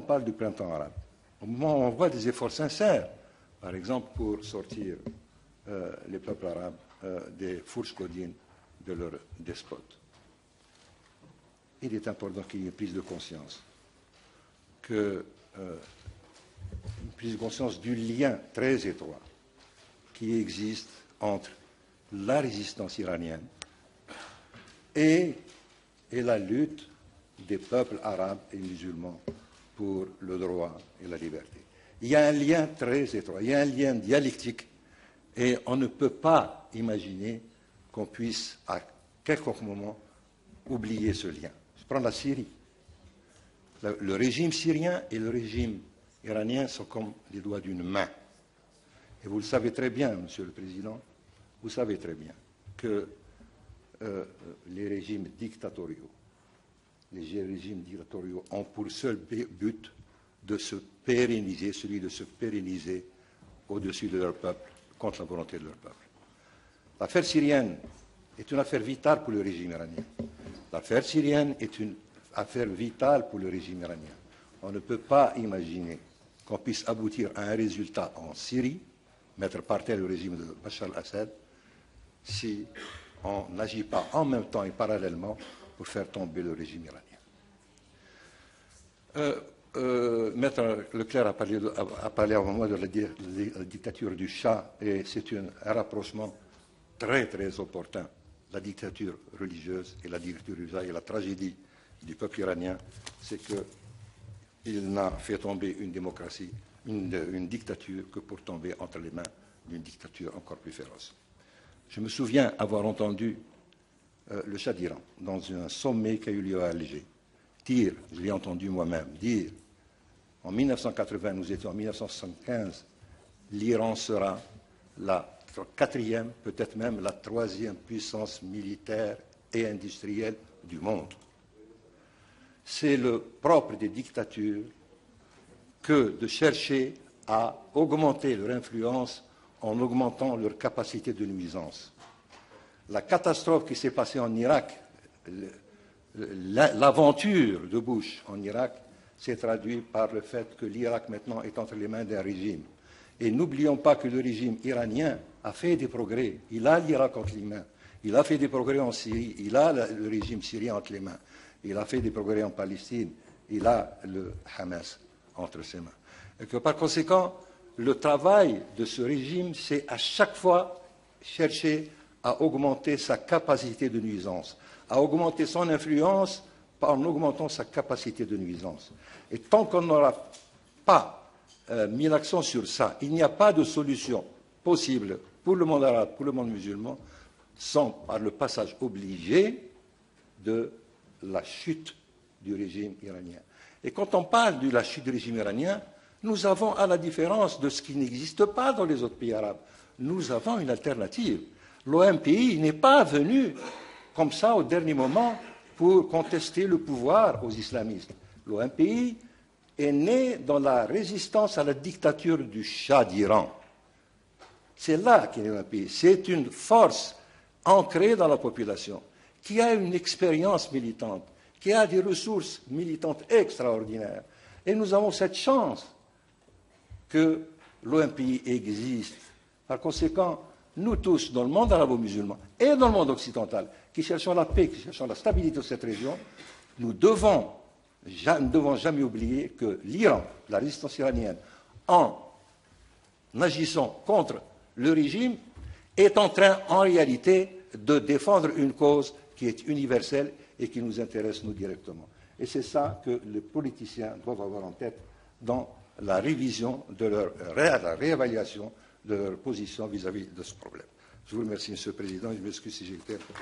parle du printemps arabe, au moment où on voit des efforts sincères, par exemple pour sortir les peuples arabes des fourches codines de leurs despotes, il est important qu'il y ait une prise de conscience, une prise de conscience du lien très étroit qui existe entre la résistance iranienne et la lutte des peuples arabes et musulmans pour le droit et la liberté. Il y a un lien très étroit, il y a un lien dialectique, et on ne peut pas imaginer qu'on puisse, à quelconque moment, oublier ce lien. Je prends la Syrie. Le régime syrien et le régime iranien sont comme les doigts d'une main. Et vous le savez très bien, Monsieur le Président, vous savez très bien que les régimes dictatoriaux ont pour seul but de se pérenniser, celui de se pérenniser au-dessus de leur peuple, contre la volonté de leur peuple. L'affaire syrienne est une affaire vitale pour le régime iranien. L'affaire syrienne est une affaire vitale pour le régime iranien. On ne peut pas imaginer qu'on puisse aboutir à un résultat en Syrie, mettre par terre le régime de Bachar al-Assad, si on n'agit pas en même temps et parallèlement pour faire tomber le régime iranien. Maître Leclerc a parlé avant moi de la dictature du Shah, et c'est un rapprochement très très opportun. La dictature religieuse et la dictature du Shah et la tragédie du peuple iranien, c'est qu'il n'a fait tomber une démocratie, une dictature, que pour tomber entre les mains d'une dictature encore plus féroce. Je me souviens avoir entendu le Shah d'Iran dans un sommet qui a eu lieu à Alger dire, je l'ai entendu moi-même, dire en 1980, nous étions en 1975, l'Iran sera la quatrième, peut-être même la troisième puissance militaire et industrielle du monde. C'est le propre des dictatures que de chercher à augmenter leur influence en augmentant leur capacité de nuisance. La catastrophe qui s'est passée en Irak, l'aventure de Bush en Irak, s'est traduite par le fait que l'Irak maintenant est entre les mains d'un régime. Et n'oublions pas que le régime iranien a fait des progrès. Il a l'Irak entre les mains. Il a fait des progrès en Syrie. Il a le régime syrien entre les mains. Il a fait des progrès en Palestine. Il a le Hamas entre ses mains. Et que par conséquent, le travail de ce régime, c'est à chaque fois chercher à augmenter sa capacité de nuisance, à augmenter son influence en augmentant sa capacité de nuisance. Et tant qu'on n'aura pas mis l'accent sur ça, il n'y a pas de solution possible pour le monde arabe, pour le monde musulman, sans par le passage obligé de la chute du régime iranien. Et quand on parle de la chute du régime iranien, nous avons, à la différence de ce qui n'existe pas dans les autres pays arabes, nous avons une alternative. L'OMPI n'est pas venu comme ça au dernier moment pour contester le pouvoir aux islamistes. L'OMPI est né dans la résistance à la dictature du Shah d'Iran. C'est là qu'est né l'OMPI. C'est une force ancrée dans la population, qui a une expérience militante, qui a des ressources militantes extraordinaires. Et nous avons cette chance que l'OMPI existe. Par conséquent, nous tous, dans le monde arabo-musulman et dans le monde occidental, qui cherchons la paix, qui cherchons la stabilité de cette région, nous ne devons jamais oublier que l'Iran, la résistance iranienne, en agissant contre le régime, est en train, en réalité, de défendre une cause qui est universelle et qui nous intéresse, nous, directement. Et c'est ça que les politiciens doivent avoir en tête dans la révision de la réévaluation de leur position vis-à-vis de ce problème. Je vous remercie, Monsieur le Président, et je m'excuse si j'ai été un peu...